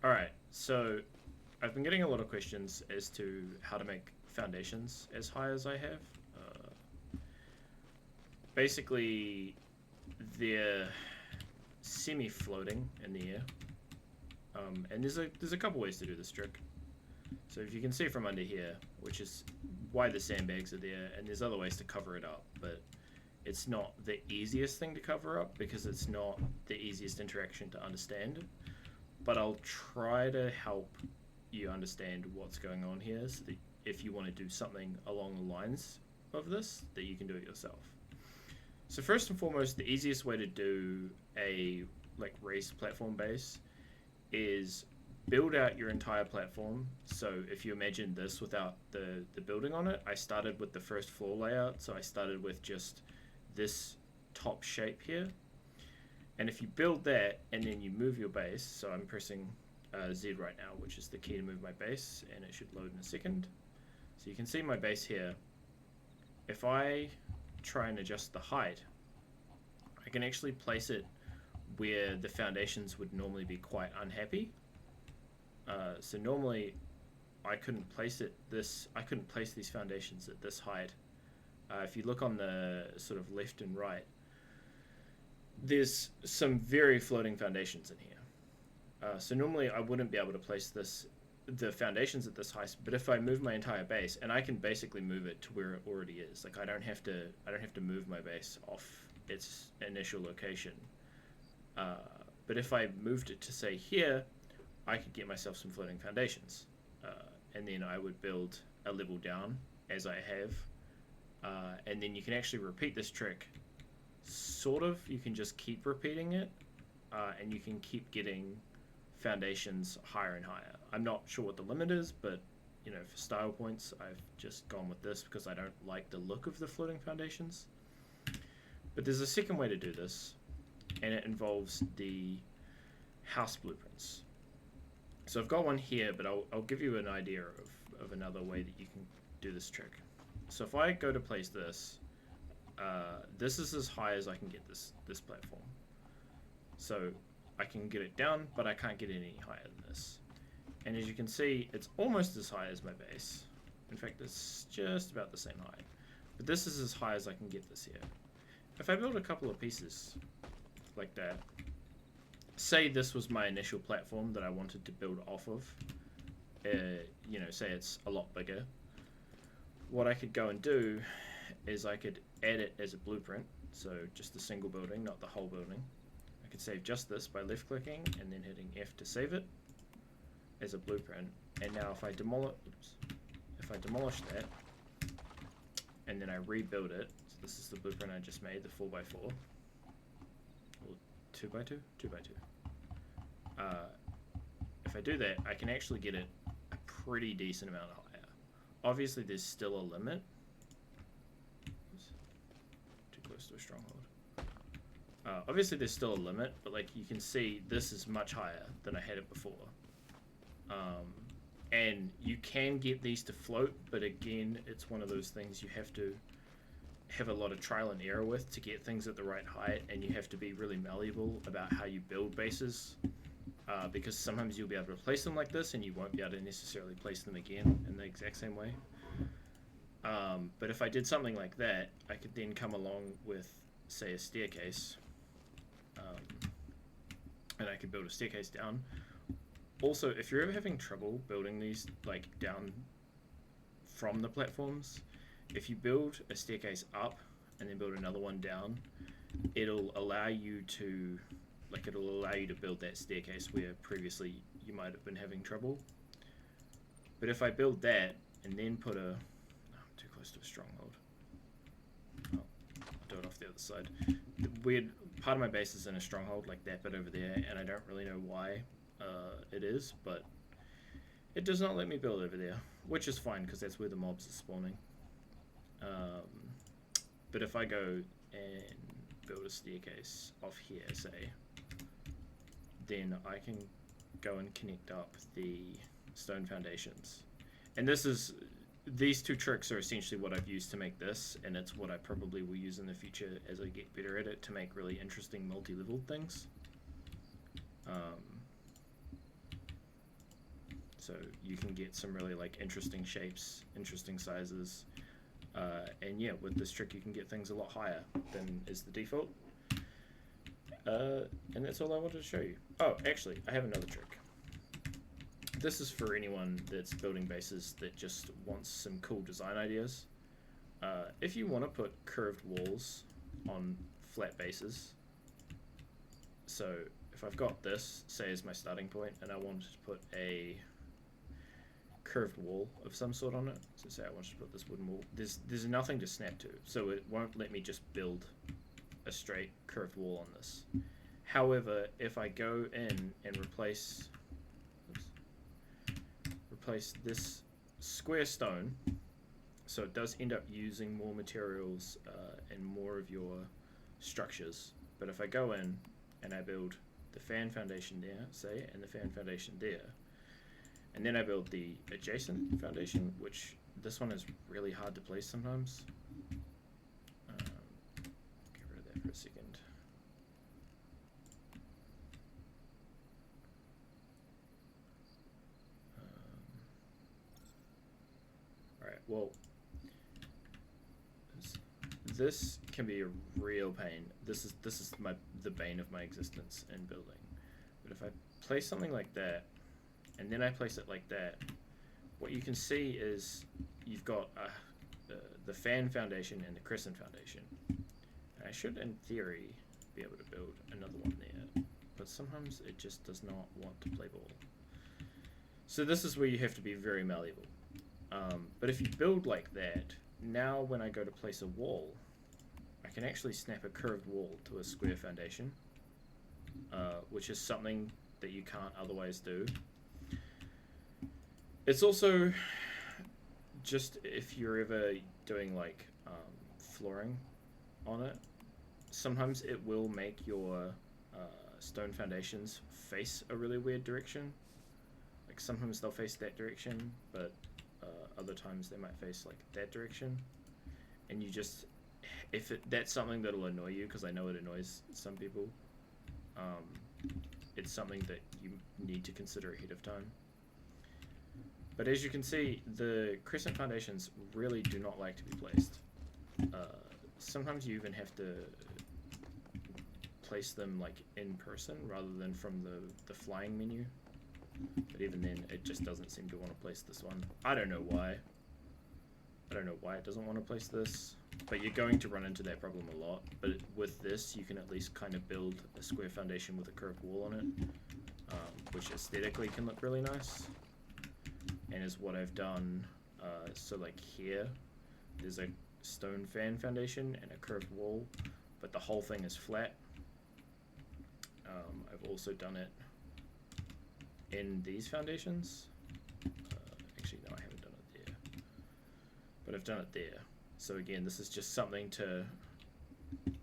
Alright, so I've been getting a lot of questions as to how to make foundations as high as I have. Basically, they're semi-floating in the air, and there's a couple ways to do this trick. So if you can see from under here, which is why the sandbags are there, and there's other ways to cover it up, but it's not the easiest thing to cover up because it's not the easiest interaction to understand. But I'll try to help you understand what's going on here so that if you want to do something along the lines of this, that you can do it yourself. So first and foremost, the easiest way to do a like raised platform base is build out your entire platform. So if you imagine this without the building on it, I started with the first floor layout. So I started with just this top shape here. And if you build that and then you move your base, so I'm pressing Z right now, which is the key to move my base, and it should load in a second. So you can see my base here. If I try and adjust the height, I can actually place it where the foundations would normally be quite unhappy. So normally I couldn't place these foundations at this height. If you look on the sort of left and right, there's some very floating foundations in here. So normally I wouldn't be able to place the foundations at this height, but if I move my entire base, and I can basically move it to where it already is, like I don't have to move my base off its initial location. But if I moved it to say here, I could get myself some floating foundations, and then I would build a level down as I have, and then you can actually repeat this trick. Sort of, you can just keep repeating it, and you can keep getting foundations higher and higher. I'm not sure what the limit is, but for style points, I've just gone with this because I don't like the look of the floating foundations. But there's a second way to do this, and it involves the house blueprints. So I've got one here, but I'll give you an idea of another way that you can do this trick. So if I go to place this, this is as high as I can get this platform. So I can get it down, but I can't get it any higher than this. And as you can see, it's almost as high as my base. In fact, it's just about the same height. But this is as high as I can get this here. If I build a couple of pieces like that, say this was my initial platform that I wanted to build off of, say it's a lot bigger, what I could go and do is I could add it as a blueprint, so just a single building, not the whole building. I could save just this by left clicking and then hitting F to save it as a blueprint. And now if I demolish that and then I rebuild it, so this is the blueprint I just made, the 4x4 or 2x2, 2x2. If I do that, I can actually get it a pretty decent amount higher. Obviously, there's still a limit. Too close to a stronghold. Obviously, there's still a limit, but like you can see, this is much higher than I had it before. And you can get these to float, but again, it's one of those things you have to have a lot of trial and error with to get things at the right height, and you have to be really malleable about how you build bases, because sometimes you'll be able to place them like this and you won't be able to necessarily place them again in the exact same way. But if I did something like that, I could then come along with, say, a staircase, and I could build a staircase down. Also, if you're ever having trouble building these like down from the platforms, if you build a staircase up and then build another one down, it'll allow you to build that staircase where previously you might have been having trouble. But if I build that and then put I'm too close to a stronghold. I'll do it off the other side. The weird part of my base is in a stronghold, like that bit over there, and I don't really know why it is, but it does not let me build over there, which is fine because that's where the mobs are spawning. But if I go and build a staircase off here, say, then I can go and connect up the stone foundations. And these two tricks are essentially what I've used to make this, and it's what I probably will use in the future as I get better at it to make really interesting multi-level things. So you can get some really like interesting shapes, interesting sizes, and yeah, with this trick you can get things a lot higher than is the default. And that's all I wanted to show you. Oh, actually, I have another trick. This is for anyone that's building bases that just wants some cool design ideas. If you want to put curved walls on flat bases, so if I've got this, say, as my starting point, and I wanted to put a curved wall of some sort on it, so say I wanted to put this wooden wall, there's nothing to snap to, so it won't let me just build a straight curved wall on this. However, if I go in and replace this square stone, so it does end up using more materials and more of your structures, but if I go in and I build the fan foundation there, say, and the fan foundation there, and then I build the adjacent foundation, which this one is really hard to place sometimes. Get rid of that for a second. Alright, well, this can be a real pain. This is the bane of my existence in building. But if I place something like that, and then I place it like that, what you can see is you've got the fan foundation and the crescent foundation. And I should, in theory, be able to build another one there, but sometimes it just does not want to play ball. So this is where you have to be very malleable. But if you build like that, now when I go to place a wall, I can actually snap a curved wall to a square foundation, which is something that you can't otherwise do. It's also just if you're ever doing like flooring on it, sometimes it will make your stone foundations face a really weird direction. Like sometimes they'll face that direction, but other times they might face like that direction. And you just, that's something that'll annoy you, because I know it annoys some people. It's something that you need to consider ahead of time. But as you can see, the crescent foundations really do not like to be placed. Sometimes you even have to place them like in person rather than from the flying menu. But even then, it just doesn't seem to want to place this one. I don't know why. I don't know why it doesn't want to place this. But you're going to run into that problem a lot. But with this, you can at least kind of build a square foundation with a curved wall on it, which aesthetically can look really nice. And is what I've done. So like here, there's a stone fan foundation and a curved wall, but the whole thing is flat. I've also done it in these foundations. Actually, no, I haven't done it there, but I've done it there. So again, this is just something to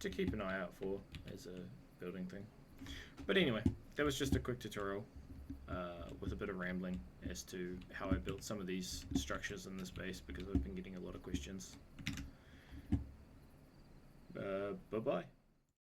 keep an eye out for as a building thing. But anyway, that was just a quick tutorial with a bit of rambling as to how I built some of these structures in this base, because I've been getting a lot of questions. Bye-bye.